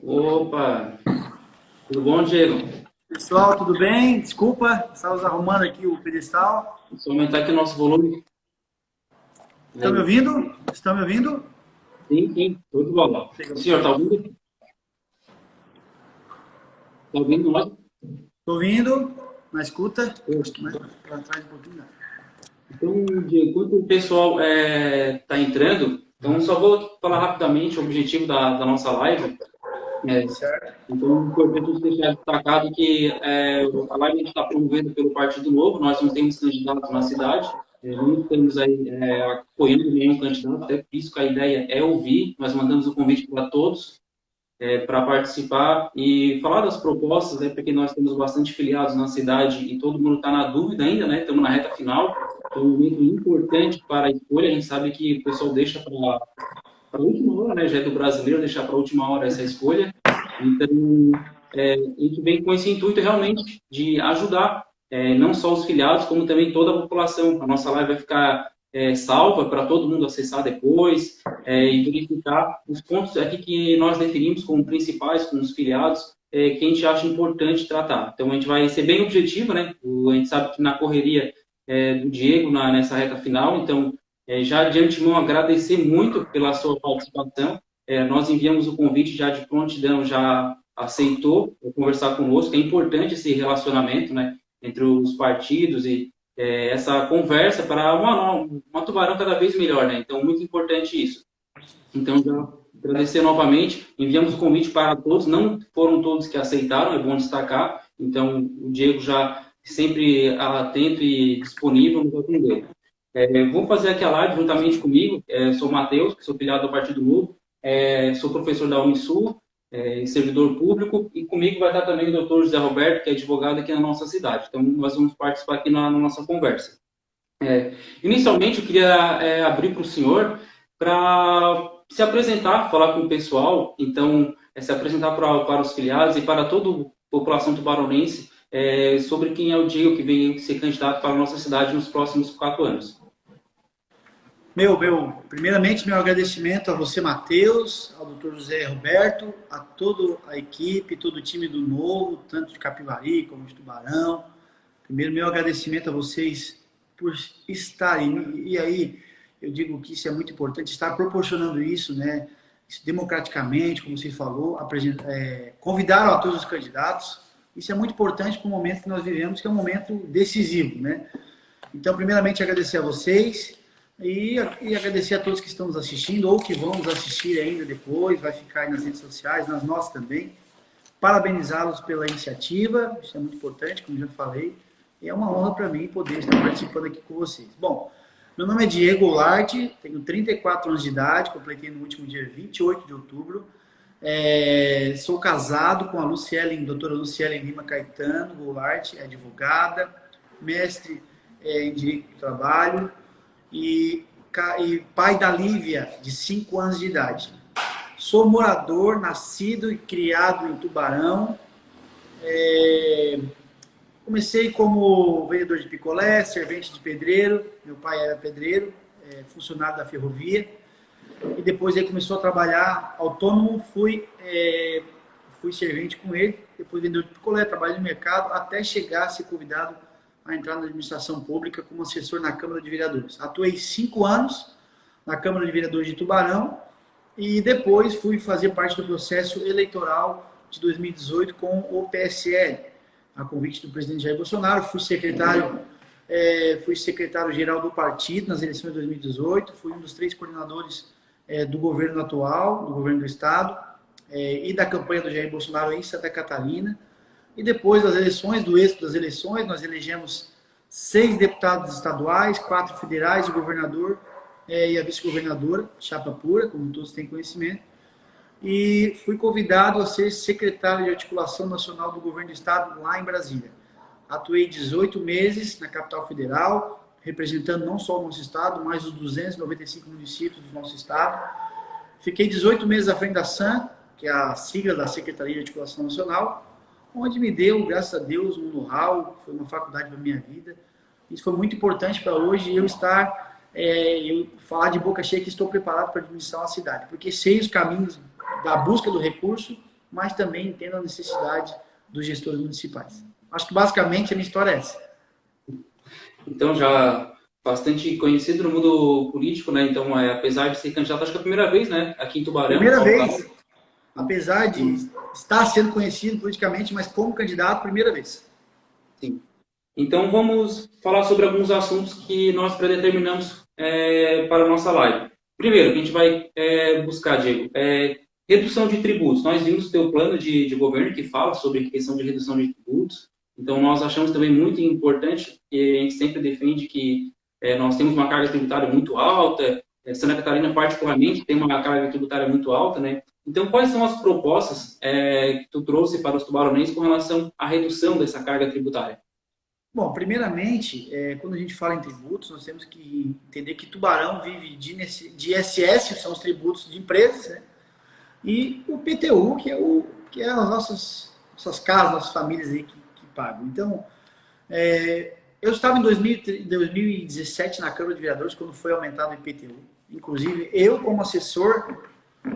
Opa, tudo bom, Diego? Pessoal, tudo bem? Desculpa, estávamos arrumando aqui o pedestal. Só aumentar aqui o nosso volume. Estão me Aí. ouvindo? Estão me ouvindo? Sim, sim, tudo bom. O senhor está ouvindo? Está ouvindo nós? Estou ouvindo, na escuta. Acho que mais para trás um pouquinho. Né? Então, Diego, enquanto o pessoal está entrando, então só vou falar rapidamente o objetivo da nossa live. É, Certo. então, é importante a gente deixar destacado que a live a gente está promovendo pelo Partido Novo, nós não temos candidatos na cidade, não estamos aí apoiando nenhum candidato, até por isso que a ideia é ouvir, nós mandamos o convite para todos, para participar e falar das propostas, porque nós temos bastante filiados na cidade e todo mundo está na dúvida ainda, né? Estamos na reta final, então é um momento importante para a escolha, a gente sabe que o pessoal deixa para a última hora, né? Já é do brasileiro deixar para a última hora essa escolha, então a gente vem com esse intuito realmente de ajudar não só os filiados, como também toda a população. A nossa live vai ficar salva para todo mundo acessar depois e verificar os pontos aqui que nós definimos como principais com os filiados, que a gente acha importante tratar. Então, a gente vai ser bem objetivo, né? A gente sabe que na correria do Diego nessa reta final, então, já de antemão agradecer muito pela sua participação. Nós enviamos o convite já de prontidão, já aceitou conversar conosco. É importante esse relacionamento, né, entre os partidos e essa conversa para uma Tubarão cada vez melhor, né? Então, muito importante isso. Então, já agradecer novamente, enviamos o convite para todos, não foram todos que aceitaram, é bom destacar, então o Diego já sempre atento e disponível nos atender. Vou fazer aqui a live juntamente comigo, sou o Matheus, que sou filiado do Partido Novo, sou professor da Unisul, servidor público, e comigo vai estar também o doutor José Roberto, que é advogado aqui na nossa cidade. Então, nós vamos participar aqui na nossa conversa. Inicialmente, eu queria abrir para o senhor para se apresentar, falar com o pessoal, então, se apresentar para os filiados e para toda a população tubaronense sobre quem é o Diego que vem ser candidato para a nossa cidade nos próximos 4 anos. Primeiramente, meu agradecimento a você, Matheus, ao doutor José Roberto, a toda a equipe, todo o time do Novo, tanto de Capivari como de Tubarão. Primeiro, meu agradecimento a vocês por estarem. E aí, eu digo que isso é muito importante, estar proporcionando isso, né? Democraticamente, como você falou, convidaram a todos os candidatos. Isso é muito importante para o momento que nós vivemos, que é um momento decisivo, né? Então, primeiramente, agradecer a vocês e agradecer a todos que estão nos assistindo ou que vão nos assistir ainda depois, vai ficar aí nas redes sociais, nas nossas também. Parabenizá-los pela iniciativa, isso é muito importante, como já falei, e é uma honra para mim poder estar participando aqui com vocês. Bom, meu nome é Diego Goulart, tenho 34 anos de idade, completei no último dia 28 de outubro. Sou casado com a doutora Luciele Lima Caetano Goulart, é advogada, mestre em Direito do Trabalho e pai da Lívia, de 5 anos de idade. Sou morador, nascido e criado em Tubarão. Comecei como vendedor de picolé, servente de pedreiro. Meu pai era pedreiro, funcionário da ferrovia. E depois ele começou a trabalhar autônomo, fui servente com ele. Depois vendedor de picolé, trabalhei no mercado, até chegar a ser convidado a entrar na administração pública como assessor na Câmara de Vereadores. Atuei 5 anos na Câmara de Vereadores de Tubarão e depois fui fazer parte do processo eleitoral de 2018 com o PSL, a convite do presidente Jair Bolsonaro. Fui secretário-geral do partido nas eleições de 2018, fui um dos 3 coordenadores do governo atual, do governo do estado, e da campanha do Jair Bolsonaro em Santa Catarina. E depois das eleições, do êxito das eleições, nós elegemos 6 deputados estaduais, 4 federais, o governador e a vice-governadora, chapa pura, como todos têm conhecimento. E fui convidado a ser secretário de Articulação Nacional do Governo do Estado lá em Brasília. Atuei 18 meses na capital federal, representando não só o nosso estado, mas os 295 municípios do nosso estado. Fiquei 18 meses à frente da SAM, que é a sigla da Secretaria de Articulação Nacional, onde me deu, graças a Deus, um know-how, foi uma faculdade para a minha vida. Isso foi muito importante para hoje eu estar, eu falar de boca cheia que estou preparado para administrar uma cidade, porque sei os caminhos da busca do recurso, mas também entendo a necessidade dos gestores municipais. Acho que basicamente a minha história é essa. Então, já bastante conhecido no mundo político, né? Então, apesar de ser candidato, acho que é a primeira vez, né? Aqui em Tubarão. Primeira vez, apesar de estar sendo conhecido politicamente, mas como candidato, primeira vez. Sim. Então, vamos falar sobre alguns assuntos que nós predeterminamos para a nossa live. Primeiro, que a gente vai buscar, Diego, redução de tributos. Nós vimos o teu plano de governo que fala sobre a questão de redução de tributos. Então, nós achamos também muito importante, que a gente sempre defende que nós temos uma carga tributária muito alta, Santa Catarina, particularmente, tem uma carga tributária muito alta, né? Então, quais são as propostas que tu trouxe para os tubaronenses com relação à redução dessa carga tributária? Bom, primeiramente, quando a gente fala em tributos, nós temos que entender que Tubarão vive de ISS, que são os tributos de empresas, né? E o PTU, que é as nossas casas, nossas famílias aí que pagam. Então, eu estava em 2017 na Câmara de Vereadores, quando foi aumentado o IPTU. Inclusive, eu, como assessor,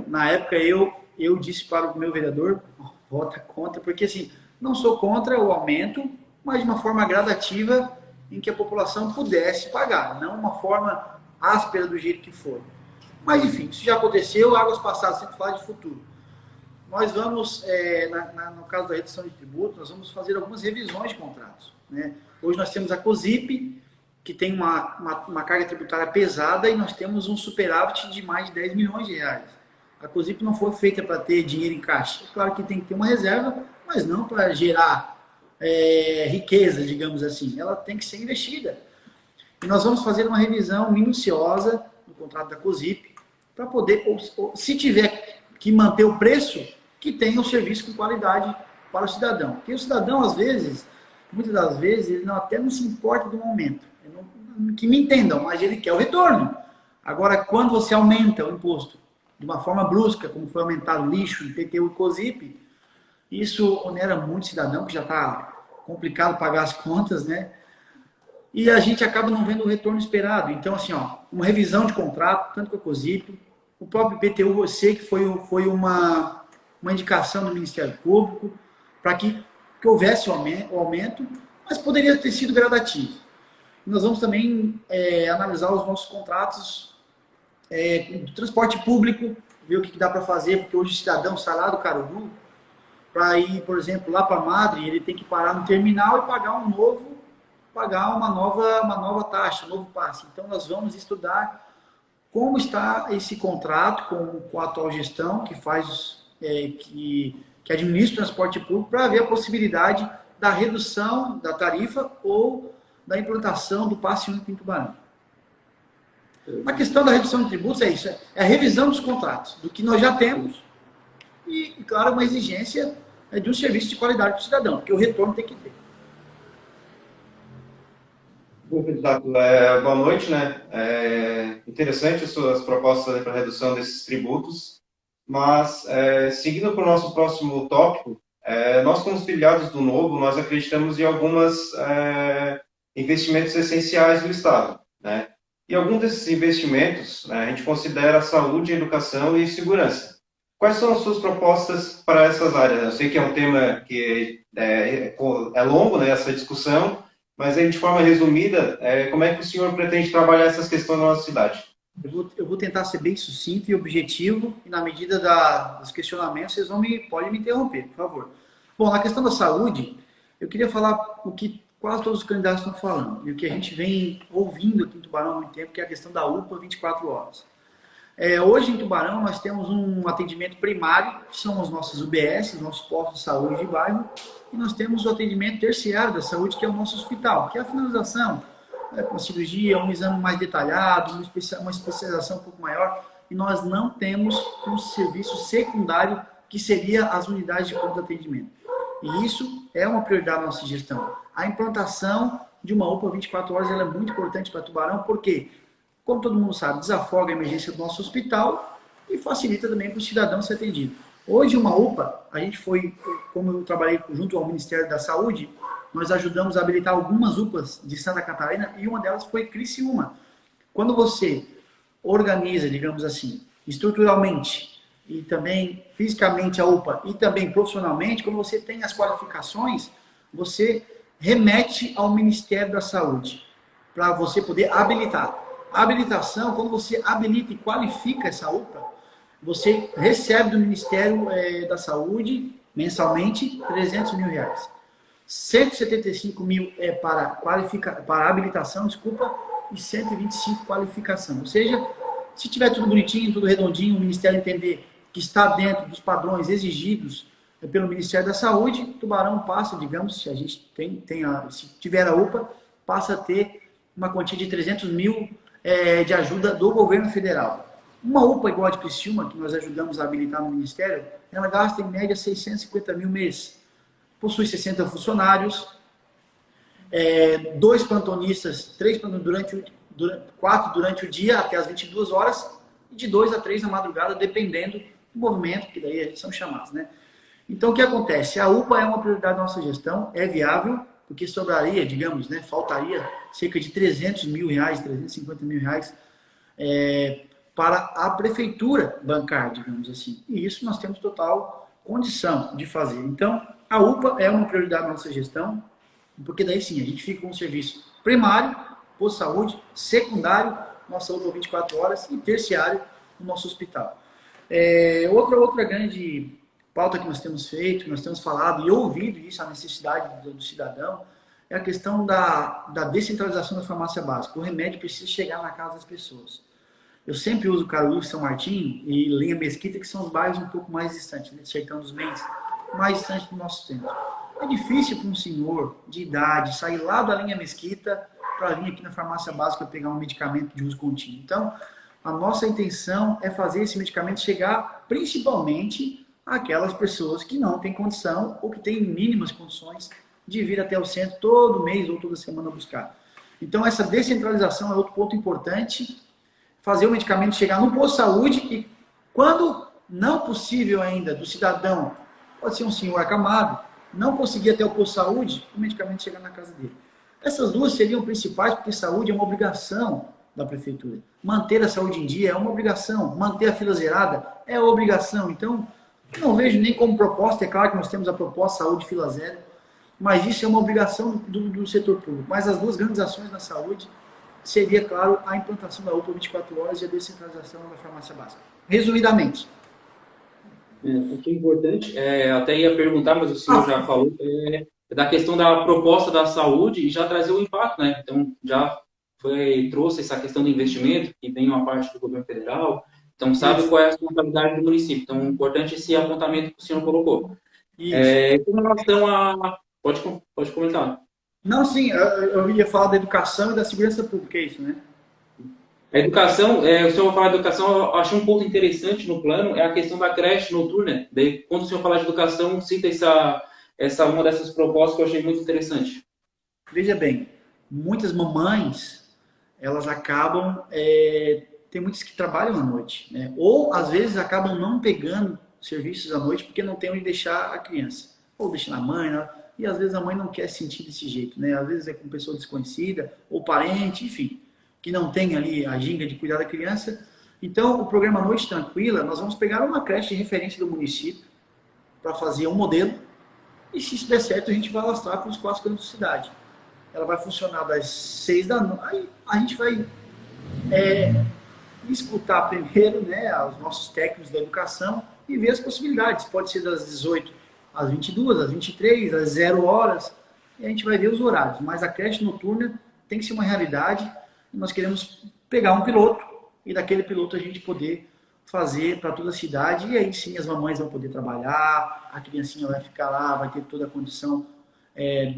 na época, eu disse para o meu vereador, vota contra, porque assim, não sou contra o aumento, mas de uma forma gradativa em que a população pudesse pagar, não uma forma áspera do jeito que for. Mas, enfim, isso já aconteceu, águas passadas, sempre falar de futuro. Nós vamos, no caso da redução de tributo, nós vamos fazer algumas revisões de contratos, né? Hoje nós temos a COSIP, que tem uma carga tributária pesada, e nós temos um superávit de mais de 10 milhões de reais. A COSIP não foi feita para ter dinheiro em caixa. É claro que tem que ter uma reserva, mas não para gerar riqueza, digamos assim. Ela tem que ser investida. E nós vamos fazer uma revisão minuciosa no contrato da COSIP, para poder, se tiver que manter o preço, que tenha um serviço com qualidade para o cidadão. Porque o cidadão, às vezes, muitas das vezes, ele até não se importa do momento. Que me entendam, mas ele quer o retorno. Agora, quando você aumenta o imposto de uma forma brusca, como foi aumentado o lixo, IPTU e COSIP, isso onera muito o cidadão, que já está complicado pagar as contas, né? E a gente acaba não vendo o retorno esperado. Então, assim, uma revisão de contrato, tanto com a COSIP, o próprio IPTU, eu sei que foi uma indicação do Ministério Público para que houvesse o aumento, mas poderia ter sido gradativo. Nós vamos também analisar os nossos contratos do transporte público, ver o que dá para fazer, porque hoje o cidadão sai lá do Caruru para ir, por exemplo, lá para Madre, ele tem que parar no terminal e pagar uma nova taxa, um novo passe. Então, nós vamos estudar como está esse contrato com a atual gestão que faz, que administra o transporte público, para ver a possibilidade da redução da tarifa ou da implantação do passe único em Tubarão. A questão da redução de tributos é isso, é a revisão dos contratos, do que nós já temos e, claro, uma exigência de um serviço de qualidade para o cidadão, porque o retorno tem que ter. Bom, candidato, boa noite, né? Interessante as suas propostas para redução desses tributos, mas seguindo para o nosso próximo tópico, nós como filiados do Novo, nós acreditamos em alguns investimentos essenciais do Estado, né? E alguns desses investimentos, né, a gente considera saúde, educação e segurança. Quais são as suas propostas para essas áreas? Eu sei que é um tema que é longo, né, essa discussão, mas aí, de forma resumida, como é que o senhor pretende trabalhar essas questões na nossa cidade? Eu vou tentar ser bem sucinto e objetivo, e na medida dos questionamentos, vocês podem me interromper, por favor. Bom, na questão da saúde, eu queria falar o que quase todos os candidatos estão falando, e o que a gente vem ouvindo aqui em Tubarão há muito tempo, que é a questão da UPA 24 horas. Hoje em Tubarão nós temos um atendimento primário, que são os nossos UBS, os nossos postos de saúde de bairro, e nós temos o atendimento terciário da saúde, que é o nosso hospital, que é a finalização, com cirurgia, um exame mais detalhado, uma especialização um pouco maior, e nós não temos um serviço secundário, que seria as unidades de pronto atendimento. E isso é uma prioridade da nossa gestão. A implantação de uma UPA 24 horas ela é muito importante para Tubarão, porque, como todo mundo sabe, desafoga a emergência do nosso hospital e facilita também para o cidadão ser atendido. Hoje, uma UPA, a gente foi, como eu trabalhei junto ao Ministério da Saúde, nós ajudamos a habilitar algumas UPAs de Santa Catarina e uma delas foi Criciúma. Quando você organiza, digamos assim, estruturalmente, e também fisicamente a UPA e também profissionalmente, quando você tem as qualificações, você remete ao Ministério da Saúde para você poder habilitar. A habilitação, quando você habilita e qualifica essa UPA, você recebe do Ministério da Saúde mensalmente R$ 300.000. 175 mil é para habilitação, desculpa, e 125 qualificação. Ou seja, se tiver tudo bonitinho, tudo redondinho, o Ministério entender que está dentro dos padrões exigidos pelo Ministério da Saúde, Tubarão passa, digamos, se a gente se tiver a UPA, passa a ter uma quantia de 300 mil de ajuda do governo federal. Uma UPA igual a de Criciúma, que nós ajudamos a habilitar no Ministério, ela gasta em média 650 mil mês. Possui 60 funcionários, 2 plantonistas, 4 durante o dia até as 22 horas e de 2 a 3 na madrugada, dependendo do movimento, que daí são chamados, né? Então, o que acontece? A UPA é uma prioridade da nossa gestão, é viável, porque sobraria, digamos, né, faltaria cerca de R$ 350 mil para a prefeitura bancar, digamos assim. E isso nós temos total condição de fazer. Então, a UPA é uma prioridade da nossa gestão, porque daí sim, a gente fica com um serviço primário, posto de saúde, secundário, nossa UPA 24 horas, e terciário, no nosso hospital. Outra grande pauta que nós temos feito, que nós temos falado e ouvido isso, a necessidade do cidadão, é a questão da descentralização da farmácia básica. O remédio precisa chegar na casa das pessoas. Eu sempre uso Caruru, São Martinho e Linha Mesquita, que são os bairros um pouco mais distantes, né? Sertão dos Mendes, mais distantes do nosso centro. É difícil para um senhor de idade sair lá da Linha Mesquita para vir aqui na farmácia básica pegar um medicamento de uso contínuo. Então, a nossa intenção é fazer esse medicamento chegar principalmente àquelas pessoas que não têm condição ou que têm mínimas condições de vir até o centro todo mês ou toda semana buscar. Então, essa descentralização é outro ponto importante, fazer o medicamento chegar no posto de saúde e, quando não possível ainda do cidadão, pode ser um senhor acamado, não conseguir até o posto de saúde, o medicamento chegar na casa dele. Essas duas seriam principais, porque saúde é uma obrigação da prefeitura. Manter a saúde em dia é uma obrigação, manter a fila zerada é obrigação. Então, não vejo nem como proposta, é claro que nós temos a proposta Saúde Fila Zero, mas isso é uma obrigação do setor público. Mas as duas grandes ações na saúde seria, claro, a implantação da UPA 24 horas e a descentralização da farmácia básica. Resumidamente. O que é importante, até ia perguntar, mas o senhor já falou, da questão da proposta da saúde e já trazer o impacto, né? Então, já trouxe essa questão do investimento, que vem uma parte do governo federal, então sabe qual é a responsabilidade do município. Então, importante esse apontamento que o senhor colocou. Com relação a... Pode comentar. Não, sim, eu ia falar da educação e da segurança pública, é isso, né? A educação, o senhor falar de educação, eu achei um ponto interessante no plano, é a questão da creche noturna. Daí, quando o senhor falar de educação, cita uma dessas propostas que eu achei muito interessante. Veja bem, muitas mamães, elas acabam, tem muitas que trabalham à noite, né? Ou, às vezes, acabam não pegando serviços à noite porque não tem onde deixar a criança. Ou deixa na mãe, né? E às vezes a mãe não quer se sentir desse jeito, né? Às vezes é com pessoa desconhecida, ou parente, enfim, que não tem ali a ginga de cuidar da criança. Então, o programa Noite Tranquila, nós vamos pegar uma creche de referência do município para fazer um modelo, e se isso der certo, a gente vai alastrar para os 4 cantos da cidade. Ela vai funcionar das 6 da noite, aí a gente vai escutar primeiro, né, os nossos técnicos da educação e ver as possibilidades. Pode ser das 18 às 22, às 23, às 0 horas, e a gente vai ver os horários. Mas a creche noturna tem que ser uma realidade, e nós queremos pegar um piloto, e daquele piloto a gente poder fazer para toda a cidade, e aí sim as mamães vão poder trabalhar, a criancinha vai ficar lá, vai ter toda a condição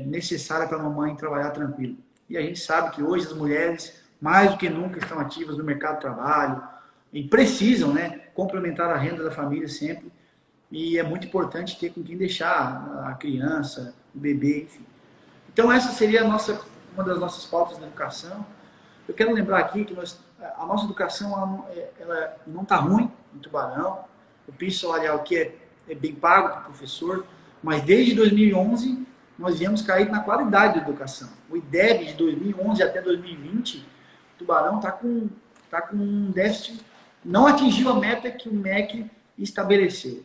necessária para a mamãe trabalhar tranquilo. E a gente sabe que hoje as mulheres, mais do que nunca, estão ativas no mercado de trabalho, e precisam, né, complementar a renda da família sempre, e é muito importante ter com quem deixar a criança, o bebê, enfim. Então essa seria uma das nossas pautas da educação. Eu quero lembrar aqui que a nossa educação ela não está ruim em Tubarão. O piso salarial aqui é bem pago para o professor, mas desde 2011 nós viemos cair na qualidade da educação. O IDEB de 2011 até 2020, Tubarão está com um déficit, não atingiu a meta que o MEC estabeleceu.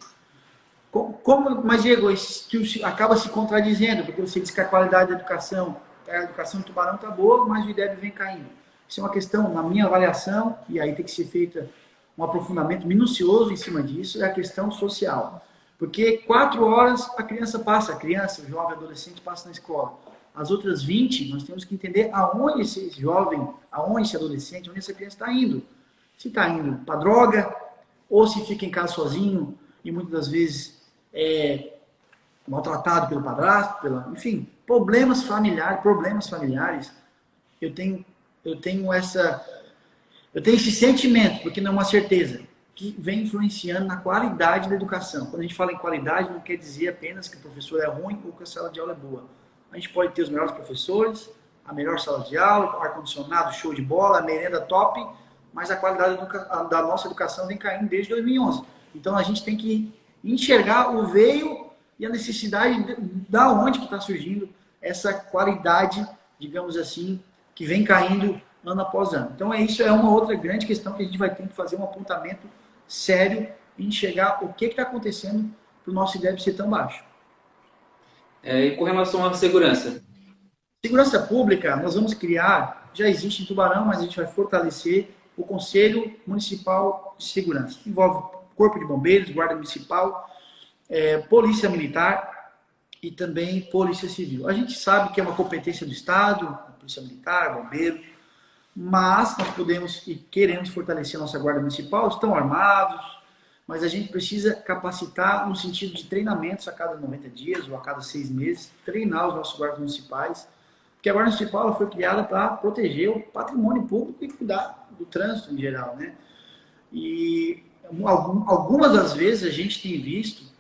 Mas, Diego, isso acaba se contradizendo, porque você diz que a qualidade da educação, a educação do Tubarão está boa, mas o IDEB vem caindo. Isso é uma questão, na minha avaliação, e aí tem que ser feita um aprofundamento minucioso em cima disso, é a questão social. Porque 4 horas a criança passa, o jovem, adolescente passa na escola. As outras 20, nós temos que entender aonde esse jovem, aonde esse adolescente, onde essa criança está indo. Se está indo para droga, ou se fica em casa sozinho, e muitas das vezes maltratado pelo padrasto, enfim, problemas familiares. Eu tenho esse sentimento, porque não é uma certeza, que vem influenciando na qualidade da educação. Quando a gente fala em qualidade, não quer dizer apenas que o professor é ruim ou que a sala de aula é boa. A gente pode ter os melhores professores, a melhor sala de aula, ar-condicionado, show de bola, a merenda top, mas a qualidade da nossa educação vem caindo desde 2011. Então a gente tem que enxergar o veio e a necessidade da onde que está surgindo essa qualidade, digamos assim, que vem caindo ano após ano. Então isso é uma outra grande questão que a gente vai ter que fazer um apontamento sério e enxergar o que está acontecendo para o nosso IDEB ser tão baixo. E com relação à segurança? Segurança pública, nós vamos criar, já existe em Tubarão, mas a gente vai fortalecer o Conselho Municipal de Segurança. Envolve Corpo de Bombeiros, Guarda Municipal, Polícia Militar e também Polícia Civil. A gente sabe que é uma competência do Estado, Polícia Militar, Bombeiro, mas nós podemos e queremos fortalecer a nossa Guarda Municipal, estão armados, mas a gente precisa capacitar no sentido de treinamentos a cada 90 dias ou a cada 6 meses, treinar os nossos guardas municipais, porque a Guarda Municipal foi criada para proteger o patrimônio público e cuidar do trânsito em geral, né? E algumas das vezes a gente tem visto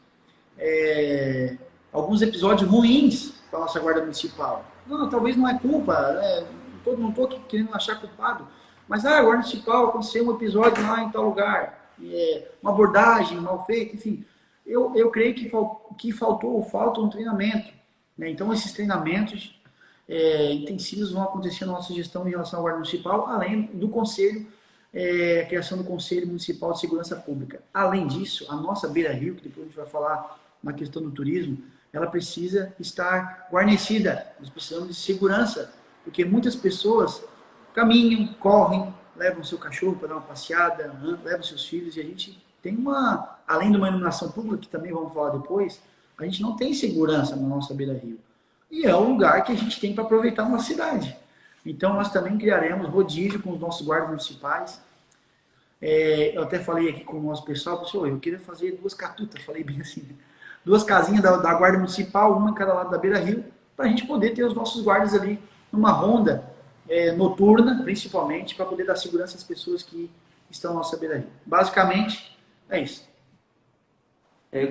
alguns episódios ruins com a nossa Guarda Municipal. Não, talvez não é culpa, não estou querendo achar culpado, mas a Guarda Municipal aconteceu um episódio lá em tal lugar, uma abordagem mal feita, enfim. Eu creio que falta um treinamento, né? Então esses treinamentos intensivos vão acontecer na nossa gestão em relação à Guarda Municipal, além do Conselho, a criação do Conselho Municipal de Segurança Pública. Além disso, a nossa Beira-Rio, que depois a gente vai falar na questão do turismo, ela precisa estar guarnecida. Nós precisamos de segurança, porque muitas pessoas caminham, correm, levam seu cachorro para dar uma passeada, levam seus filhos, e a gente tem além de uma iluminação pública, que também vamos falar depois, a gente não tem segurança na nossa Beira-Rio. E é um lugar que a gente tem para aproveitar na cidade. Então, nós também criaremos rodízio com os nossos guardas municipais. Eu até falei aqui com o nosso pessoal, eu queria fazer 2 catutas, falei bem assim, né? 2 casinhas da Guarda Municipal, uma em cada lado da Beira-Rio, para a gente poder ter os nossos guardas ali numa ronda noturna, principalmente, para poder dar segurança às pessoas que estão na nossa Beira-Rio. Basicamente, é isso.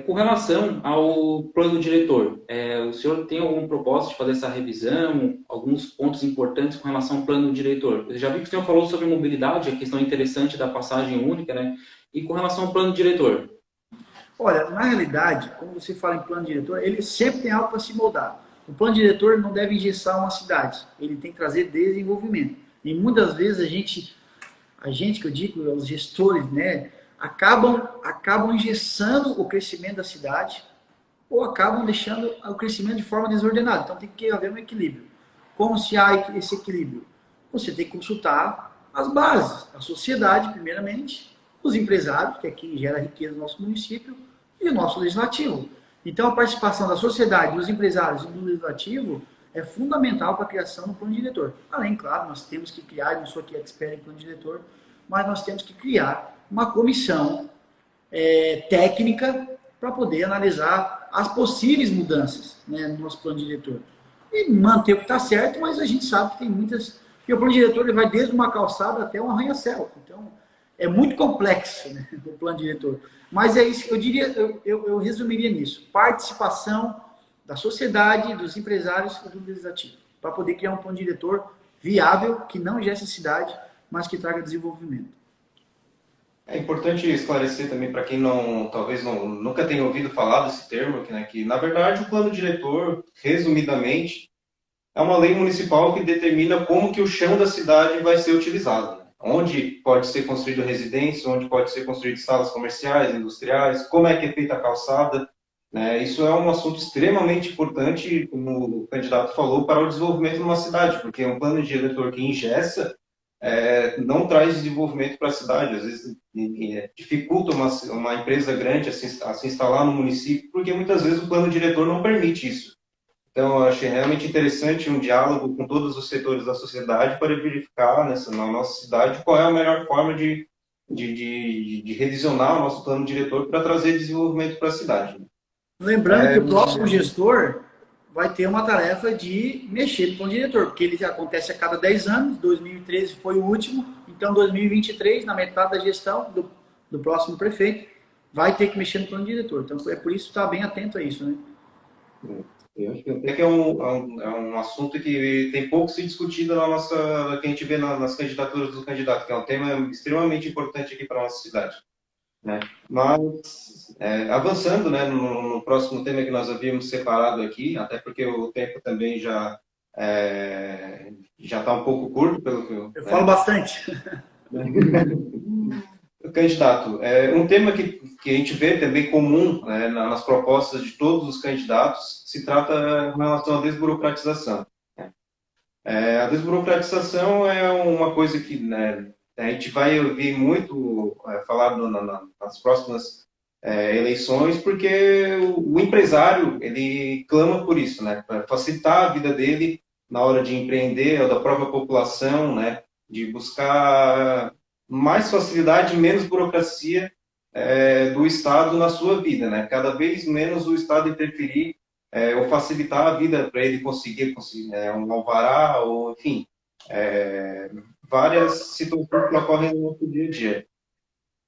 Com relação ao plano diretor, o senhor tem algum propósito de fazer essa revisão, alguns pontos importantes com relação ao plano diretor? Eu já vi que o senhor falou sobre mobilidade, a questão interessante da passagem única, né? E com relação ao plano diretor? Olha, na realidade, quando você fala em plano diretor, ele sempre tem algo para se moldar. O plano diretor não deve engessar uma cidade, ele tem que trazer desenvolvimento. E muitas vezes a gente que eu digo, os gestores, né, acabam engessando o crescimento da cidade ou acabam deixando o crescimento de forma desordenada. Então tem que haver um equilíbrio. Como se há esse equilíbrio? Você tem que consultar as bases, a sociedade, primeiramente, os empresários, que é quem gera riqueza no nosso município, e o nosso legislativo. Então a participação da sociedade, dos empresários e do legislativo é fundamental para a criação do plano diretor. Além, claro, nós temos que criar, não sou aqui expert em plano diretor, mas nós temos que criar uma comissão técnica para poder analisar as possíveis mudanças, né, no nosso plano diretor. E manter o que está certo, mas a gente sabe que tem muitas... Porque o plano diretor ele vai desde uma calçada até um arranha-céu. Então, é muito complexo, né, o plano diretor. Mas é isso que eu diria, eu resumiria nisso. Participação da sociedade, dos empresários e do legislativo, para poder criar um plano diretor viável, que não ingesse a cidade, mas que traga desenvolvimento. É importante esclarecer também para quem nunca tenha ouvido falar desse termo, né, que na verdade o plano diretor, resumidamente, é uma lei municipal que determina como que o chão da cidade vai ser utilizado. onde pode ser construído residência, onde pode ser construído salas comerciais, industriais, como é que é feita a calçada, né? Isso é um assunto extremamente importante, como o candidato falou, para o desenvolvimento de uma cidade, porque um plano diretor que engessa não traz desenvolvimento para a cidade, às vezes dificulta uma empresa grande a se instalar no município, porque muitas vezes o plano diretor não permite isso. Então, eu achei realmente interessante um diálogo com todos os setores da sociedade para verificar na nossa cidade qual é a melhor forma de revisionar o nosso plano diretor para trazer desenvolvimento para a cidade. Lembrando que o próximo gestor vai ter uma tarefa de mexer com o diretor, porque ele acontece a cada 10 anos, 2013 foi o último, então 2023, na metade da gestão do próximo prefeito, vai ter que mexer no plano diretor. Então, é por isso estar bem atento a isso, né? Eu acho que até que é um assunto que tem pouco se discutido que a gente vê nas candidaturas do candidato, que é um tema extremamente importante aqui para a nossa cidade, né? Mas, avançando, né, no próximo tema que nós havíamos separado aqui, até porque o tempo também já está um pouco curto, pelo que eu falo bastante. Candidato, um tema que a gente vê também comum, né, nas propostas de todos os candidatos, se trata em relação à desburocratização, né? A desburocratização é uma coisa que, né, a gente vai ouvir muito falar nas próximas eleições, porque o empresário, ele clama por isso, né, para facilitar a vida dele na hora de empreender, ou da própria população, né, de buscar mais facilidade e menos burocracia do Estado na sua vida, né? Cada vez menos o Estado interferir ou facilitar a vida para ele conseguir um alvará, ou, enfim, várias situações que ocorrem no nosso dia a dia.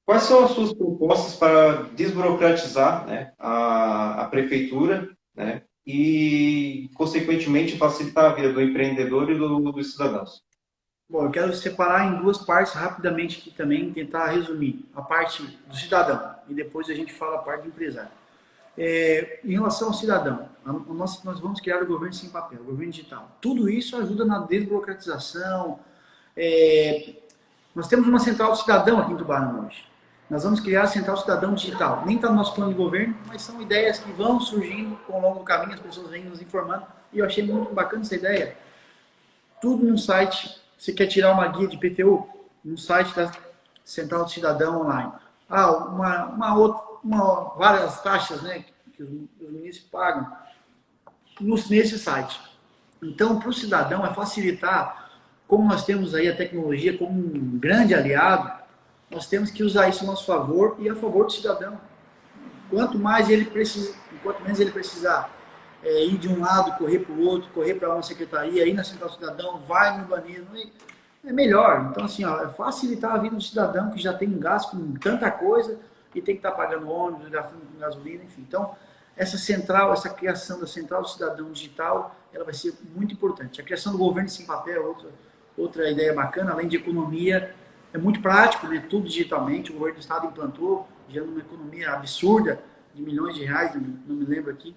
Quais são as suas propostas para desburocratizar, né, a prefeitura, né, e, consequentemente, facilitar a vida do empreendedor e dos cidadãos? Bom, eu quero separar em duas partes rapidamente aqui também, tentar resumir. A parte do cidadão e depois a gente fala a parte do empresário. Em relação ao cidadão, nós vamos criar o governo sem papel, o governo digital. Tudo isso ajuda na desburocratização. Nós temos uma central do cidadão aqui em Tubarão hoje. Nós vamos criar a central cidadão digital. Nem está no nosso plano de governo, mas são ideias que vão surgindo ao longo do caminho, as pessoas vêm nos informando. E eu achei muito bacana essa ideia. Tudo num site. Você quer tirar uma guia de PTU? No site da Central do Cidadão online. Várias taxas, né, que os munícipes pagam nesse site. Então, para o cidadão é facilitar, como nós temos aí a tecnologia como um grande aliado, nós temos que usar isso a nosso favor e a favor do cidadão. Quanto menos ele precisar ir de um lado, correr para o outro, correr para uma secretaria, ir na Central Cidadão, vai no banheiro, é melhor. Então, assim, é facilitar a vida do cidadão que já tem um gasto com tanta coisa e tem que estar pagando ônibus, gastando com gasolina, enfim. Então, essa criação da Central Cidadão Digital, ela vai ser muito importante. A criação do governo sem papel, outra ideia bacana, além de economia, é muito prático, né? Tudo digitalmente, o governo do estado implantou, gerando uma economia absurda de milhões de reais, não me lembro aqui,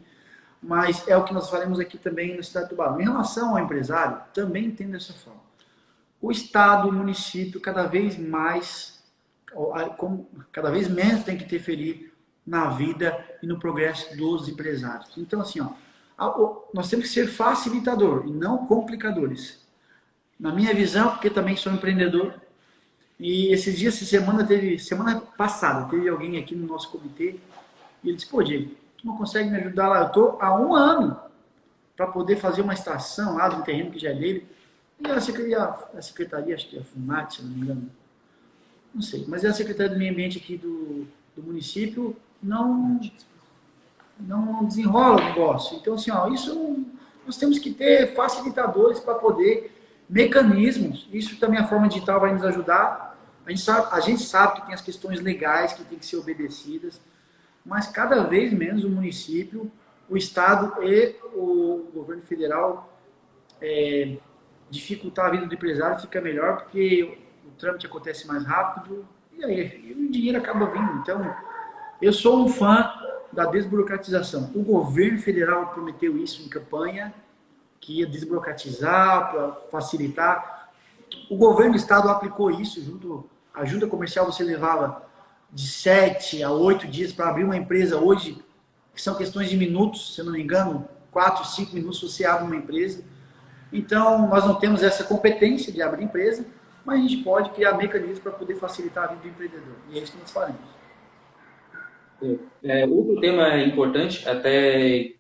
mas é o que nós faremos aqui também na cidade de Tubarão. Em relação ao empresário, também entendo dessa forma. O estado, o município, cada vez menos tem que interferir na vida e no progresso dos empresários. Então, assim, nós temos que ser facilitador e não complicadores. Na minha visão, porque também sou empreendedor, e semana passada, teve alguém aqui no nosso comitê, e ele disse, pô, Diego, tu não consegue me ajudar lá? Eu estou há 1 ano para poder fazer uma estação lá do terreno que já é dele. E a secretaria, acho que é a FUNAT, se não me engano, não sei, mas é a Secretaria do Meio Ambiente aqui do município, não desenrola o negócio. Então, assim, nós temos que ter facilitadores para poder, mecanismos, isso também a forma digital vai nos ajudar. A gente sabe que tem as questões legais que tem que ser obedecidas, mas cada vez menos o município, o estado e o governo federal dificultar a vida do empresário fica melhor, porque o trâmite acontece mais rápido e aí o dinheiro acaba vindo. Então, eu sou um fã da desburocratização. O governo federal prometeu isso em campanha, que ia desburocratizar, para facilitar. O governo do estado aplicou isso, a junta comercial você levava de 7 a 8 dias para abrir uma empresa hoje, que são questões de minutos, se eu não me engano, 4, 5 minutos você abre uma empresa. Então, nós não temos essa competência de abrir empresa, mas a gente pode criar mecanismos para poder facilitar a vida do empreendedor. E é isso que nós faremos. Outro tema importante, até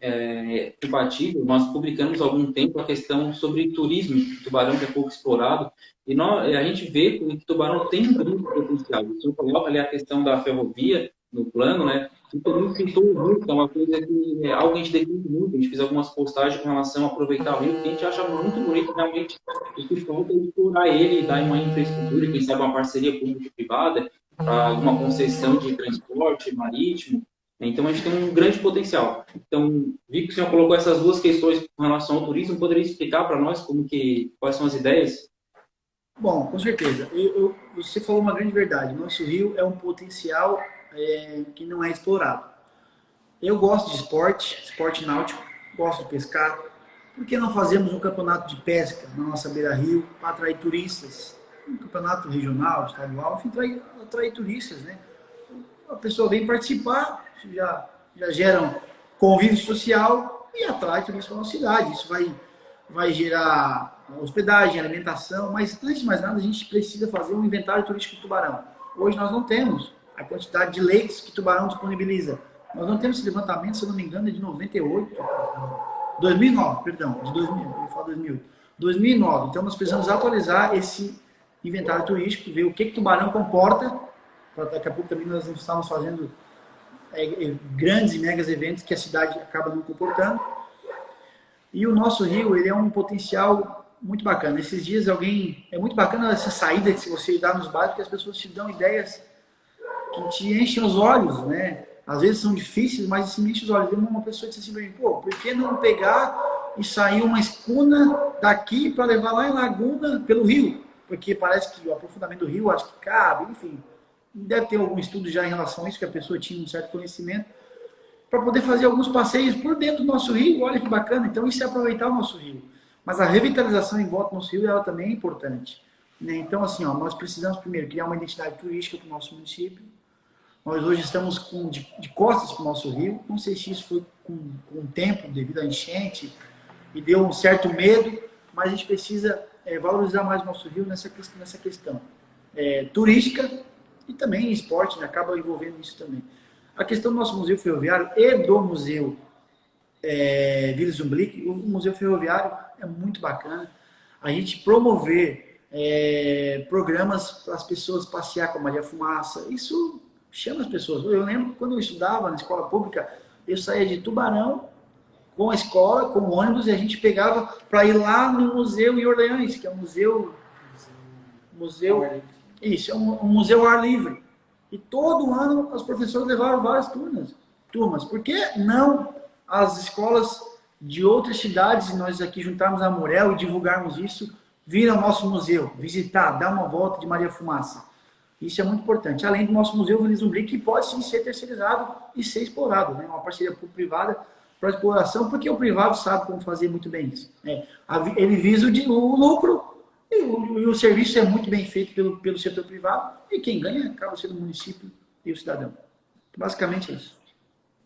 compatível, nós publicamos há algum tempo a questão sobre turismo de Tubarão, que é pouco explorado, e a gente vê que Tubarão tem um grande potencial. O senhor coloca ali a questão da ferrovia no plano, né? E também pintou o rio, que é uma coisa que é algo que a gente defende muito. A gente fez algumas postagens com relação a aproveitar o rio, que a gente acha muito bonito, realmente. O que falta é explorar ele, dar uma infraestrutura, quem sabe uma parceria público-privada, para alguma concessão de transporte marítimo. Então, a gente tem um grande potencial. Então, vi que o senhor colocou essas duas questões com relação ao turismo. Poderia explicar para nós quais são as ideias? Bom, com certeza. Você falou uma grande verdade. Nosso rio é um potencial que não é explorado. Eu gosto de esporte náutico, gosto de pescar. Por que não fazemos um campeonato de pesca na nossa beira-rio para atrair turistas? Um campeonato regional, estadual, enfim, atrair turistas, né? A pessoa vem participar, já gera um convívio social e atrai turistas para a nossa cidade. Isso vai gerar hospedagem, alimentação, mas antes de mais nada a gente precisa fazer um inventário turístico de Tubarão. Hoje nós não temos a quantidade de leitos que Tubarão disponibiliza. Nós não temos esse levantamento, se eu não me engano, é de 2009, perdão, de 2000, eu falo 2008. 2009, então nós precisamos atualizar esse inventário turístico, ver o que Tubarão comporta. Daqui a pouco também nós estamos fazendo grandes e megas eventos que a cidade acaba não comportando. E o nosso rio, ele é um potencial muito bacana. Esses dias é muito bacana essa saída que você dá nos bairros, que as pessoas te dão ideias que te enchem os olhos, né? Às vezes são difíceis, mas se me enchem os olhos. Uma pessoa disse assim para mim, pô, por que não pegar e sair uma escuna daqui para levar lá em Laguna pelo rio? Porque parece que o aprofundamento do rio, acho que cabe, enfim. Deve ter algum estudo já em relação a isso, que a pessoa tinha um certo conhecimento, para poder fazer alguns passeios por dentro do nosso rio. Olha que bacana. Então, isso é aproveitar o nosso rio. Mas a revitalização em volta do nosso rio, ela também é importante, né? Então, assim, nós precisamos, primeiro, criar uma identidade turística para o nosso município. Nós hoje estamos de costas para o nosso rio. Não sei se isso foi com o tempo, devido à enchente, e deu um certo medo, mas a gente precisa valorizar mais o nosso rio nessa questão turística e também esporte, né? Acaba envolvendo isso também. A questão do nosso museu ferroviário e do museu Vila Zumblick, o museu ferroviário é muito bacana. A gente promover programas para as pessoas passear com a Maria Fumaça, isso chama as pessoas. Eu lembro quando eu estudava na escola pública, eu saía de Tubarão com a escola, com o ônibus, e a gente pegava para ir lá no museu em Orleans, que é um museu isso, é um museu ao ar livre. E todo ano os professores levaram várias turmas. Por que não as escolas de outras cidades, nós aqui juntarmos a Morel e divulgarmos isso, vir ao nosso museu, visitar, dar uma volta de Maria Fumaça? Isso é muito importante. Além do nosso museu Vila Zumblick, que pode sim ser terceirizado e ser explorado, né? Uma parceria público-privada para exploração, porque o privado sabe como fazer muito bem isso. Ele visa o lucro e o serviço é muito bem feito pelo setor privado, e quem ganha acaba sendo o município e o cidadão. Basicamente é isso.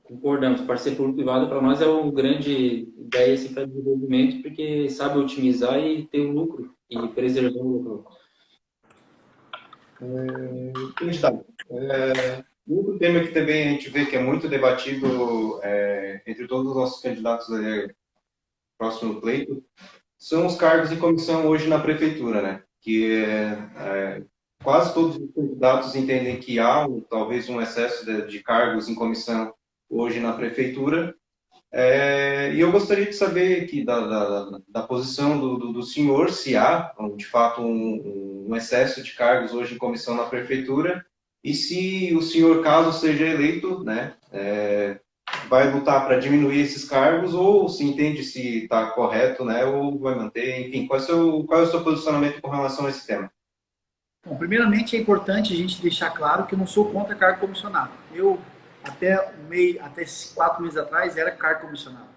Concordamos. Parceria público-privada para nós é uma grande ideia assim, para desenvolvimento, porque sabe otimizar e ter o lucro e preservar o local. Outro tema que também a gente vê que é muito debatido entre todos os nossos candidatos próximo pleito são os cargos de comissão hoje na prefeitura, né? Que quase todos os candidatos entendem que há talvez um excesso de cargos em comissão hoje na prefeitura. E eu gostaria de saber aqui da posição do senhor, se há, de fato, um excesso de cargos hoje em comissão na prefeitura, e se o senhor, caso seja eleito, né, vai lutar para diminuir esses cargos, ou se entende se está correto, né, ou vai manter, enfim, qual é o seu posicionamento com relação a esse tema? Bom, primeiramente é importante a gente deixar claro que eu não sou contra cargo comissionado. Eu, até 4 meses atrás, era cargo comissionado.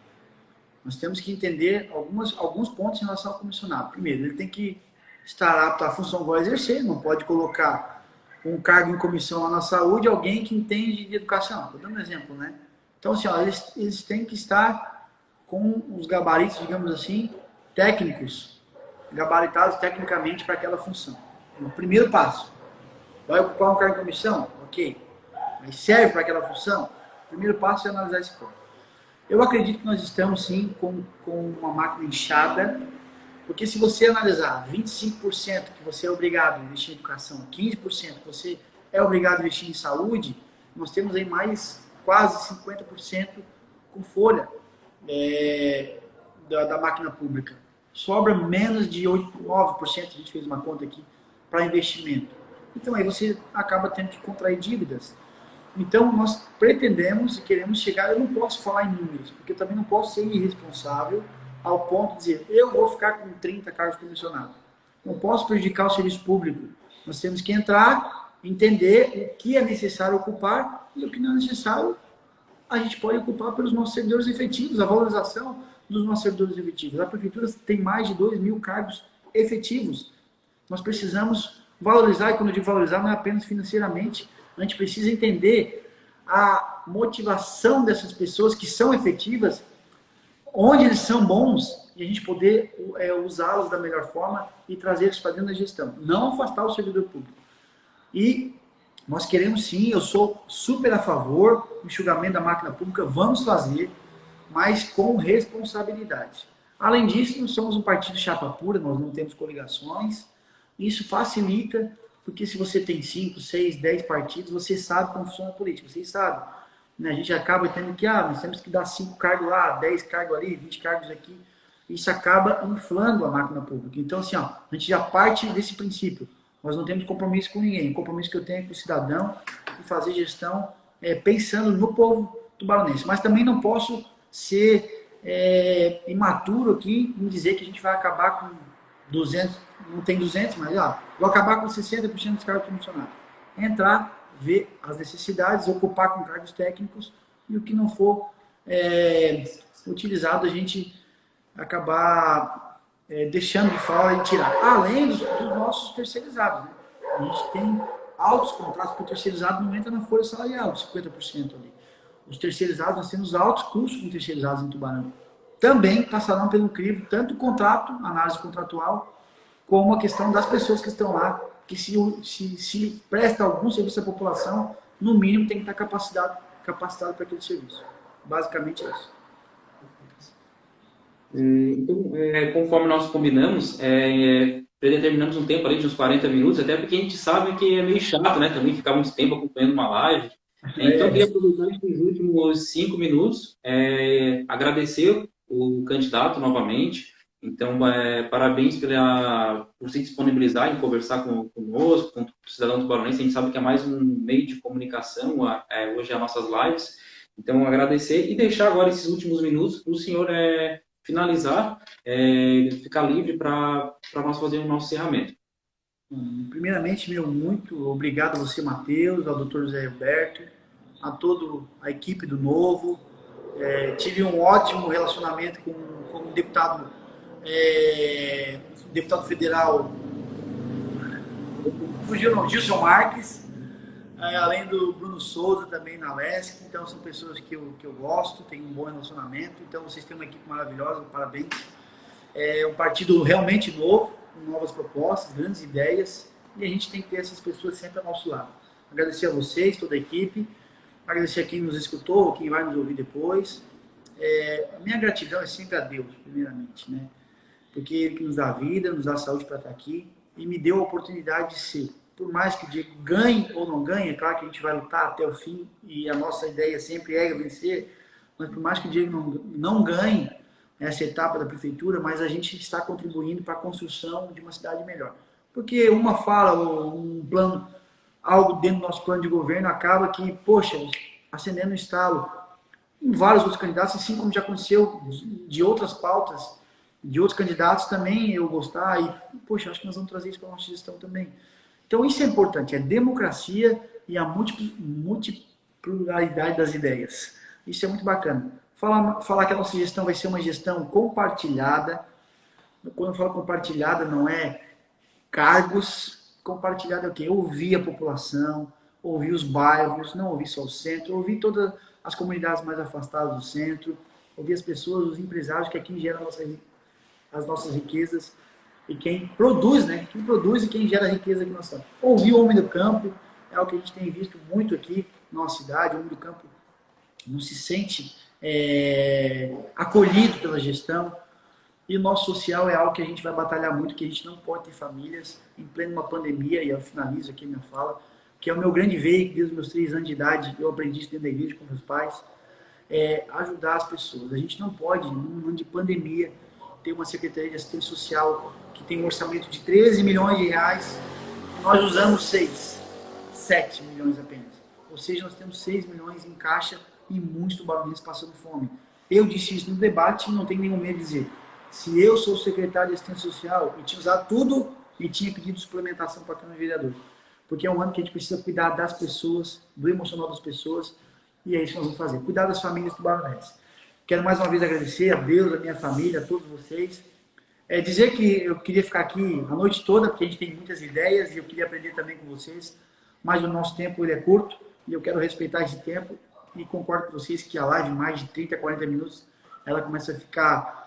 Nós temos que entender alguns pontos em relação ao comissionado. Primeiro, ele tem que estar apto à função que vai exercer, não pode colocar um cargo em comissão lá na saúde, alguém que entende de educação. Estou dando um exemplo, né? Então, assim, ó, eles têm que estar com os gabaritos, digamos assim, técnicos, gabaritados tecnicamente para aquela função. O primeiro passo, vai ocupar um cargo em comissão? Ok. Mas serve para aquela função? O primeiro passo é analisar esse ponto. Eu acredito que nós estamos, sim, com uma máquina inchada, porque se você analisar 25% que você é obrigado a investir em educação, 15% que você é obrigado a investir em saúde, nós temos aí mais quase 50% com folha da máquina pública. Sobra menos de 8, 9%, a gente fez uma conta aqui, para investimento. Então aí você acaba tendo que contrair dívidas. Então nós pretendemos e queremos chegar, eu não posso falar em números, porque eu também não posso ser irresponsável ao ponto de dizer, eu vou ficar com 30 cargos comissionados. Não posso prejudicar o serviço público. Nós temos que entrar, entender o que é necessário ocupar e o que não é necessário, a gente pode ocupar pelos nossos servidores efetivos, a valorização dos nossos servidores efetivos. A prefeitura tem mais de 2.000 cargos efetivos. Nós precisamos valorizar, e quando eu digo valorizar, não é apenas financeiramente, a gente precisa entender a motivação dessas pessoas que são efetivas, onde eles são bons, e a gente poder usá-los da melhor forma e trazer eles para dentro da gestão. Não afastar o servidor público. E nós queremos sim, eu sou super a favor do enxugamento da máquina pública, vamos fazer, mas com responsabilidade. Além disso, nós somos um partido chapa pura, nós não temos coligações, isso facilita, porque se você tem 5, 6, 10 partidos, você sabe como funciona a política, vocês sabem. Né? A gente acaba tendo que, nós temos que dar 5 cargos lá, 10 cargos ali, 20 cargos aqui. Isso acaba inflando a máquina pública. Então, assim, a gente já parte desse princípio. Nós não temos compromisso com ninguém. O compromisso que eu tenho é com o cidadão e fazer gestão pensando no povo tubaronense. Mas também não posso ser imaturo aqui em dizer que a gente vai acabar com 200, não tem 200, mas vou acabar com 60% dos cargos comissionados. Entrar, ver as necessidades, ocupar com cargos técnicos e o que não for utilizado a gente acabar deixando de fora e tirar. Além dos nossos terceirizados. Né? A gente tem altos contratos, porque o terceirizado não entra na folha salarial, 50% ali. Os terceirizados, nós temos altos custos com terceirizados em Tubarão. Também passarão pelo crivo, tanto o contrato, análise contratual, como a questão das pessoas que estão lá, que se presta algum serviço à população, no mínimo tem que estar capacitado para aquele serviço. Basicamente é isso. Então, conforme nós combinamos, predeterminamos um tempo ali de uns 40 minutos, até porque a gente sabe que é meio chato, né? Também ficar muito tempo acompanhando uma live. Então, eu queria aproveitar esses últimos 5 minutos, agradecer o candidato novamente. Então, parabéns por se disponibilizar em conversar conosco, com o cidadão tubaronense. A gente sabe que é mais um meio de comunicação, hoje as nossas lives. Então, agradecer e deixar agora esses últimos minutos para o senhor finalizar, ficar livre para nós fazer o nosso encerramento. Primeiramente, muito obrigado a você, Matheus, ao Dr. José Roberto, a toda a equipe do Novo. Tive um ótimo relacionamento com o deputado federal Gilson Marques, além do Bruno Souza também na LESC. Então são pessoas que eu gosto, tenho um bom relacionamento. Então vocês têm uma equipe maravilhosa, parabéns. É um partido realmente novo, com novas propostas, grandes ideias, e a gente tem que ter essas pessoas sempre ao nosso lado. Agradecer a vocês, toda a equipe, agradecer a quem nos escutou, quem vai nos ouvir depois. A minha gratidão é sempre a Deus, primeiramente, né? Porque Ele que nos dá vida, nos dá saúde para estar aqui e me deu a oportunidade de ser. Por mais que o Diego ganhe ou não ganhe, é claro que a gente vai lutar até o fim e a nossa ideia sempre é vencer, mas por mais que o Diego não ganhe essa etapa da prefeitura, mas a gente está contribuindo para a construção de uma cidade melhor. Porque uma fala ou um plano, algo dentro do nosso plano de governo acaba que, poxa, acendendo um estalo em vários outros candidatos, assim como já aconteceu de outras pautas, de outros candidatos também eu gostar e, poxa, acho que nós vamos trazer isso para a nossa gestão também. Então isso é importante, é democracia e a multipluralidade das ideias. Isso é muito bacana. Falar que a nossa gestão vai ser uma gestão compartilhada. Quando eu falo compartilhada, não é cargos, compartilhado é o quê? Ouvir a população, ouvir os bairros, não ouvir só o centro, ouvir todas as comunidades mais afastadas do centro, ouvir as pessoas, os empresários, que é quem gera as nossas riquezas e quem produz, né? Quem produz e quem gera a riqueza que nós temos. Ouvir o homem do campo é o que a gente tem visto muito aqui na nossa cidade. O homem do campo não se sente acolhido pela gestão. E o nosso social é algo que a gente vai batalhar muito, que a gente não pode ter famílias em plena uma pandemia, e eu finalizo aqui a minha fala, que é o meu grande veio, que desde os meus 3 anos de idade eu aprendi isso dentro da igreja com meus pais, ajudar as pessoas. A gente não pode, num ano de pandemia, ter uma Secretaria de Assistência Social que tem um orçamento de 13 milhões de reais, nós usamos 7 milhões apenas. Ou seja, nós temos 6 milhões em caixa e muitos tubaronenses passando fome. Eu disse isso no debate e não tenho nenhum medo de dizer. Se eu sou secretário de Assistência Social, eu tinha usado tudo e tinha pedido suplementação para a Câmara de Vereadores. Porque é um ano que a gente precisa cuidar das pessoas, do emocional das pessoas, e é isso que nós vamos fazer. Cuidar das famílias tubaronenses. Quero mais uma vez agradecer a Deus, a minha família, a todos vocês. Dizer que eu queria ficar aqui a noite toda, porque a gente tem muitas ideias e eu queria aprender também com vocês, mas o nosso tempo ele é curto e eu quero respeitar esse tempo e concordo com vocês que a live, mais de 30, 40 minutos, ela começa a ficar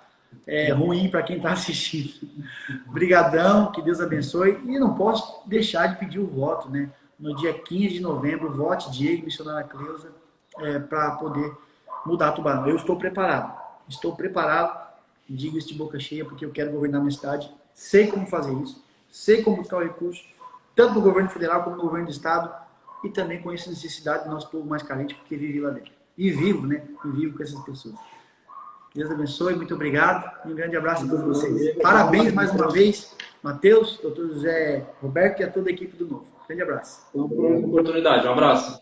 ruim para quem está assistindo. Obrigadão, que Deus abençoe. E não posso deixar de pedir o voto, né? No dia 15 de novembro, vote Diego, missionária Cleusa, para poder mudar Tubarão. Eu estou preparado, digo isso de boca cheia, porque eu quero governar minha cidade, sei como fazer isso, sei como buscar o recurso, tanto do governo federal como do governo do estado, e também conheço a necessidade do nosso povo mais carente, porque vive lá dentro. E vivo, né? E vivo com essas pessoas. Deus abençoe, muito obrigado, e um grande abraço a todos vocês. Parabéns mais uma vez, Matheus, doutor José Roberto e a toda a equipe do Novo. Grande abraço. Uma oportunidade, um abraço.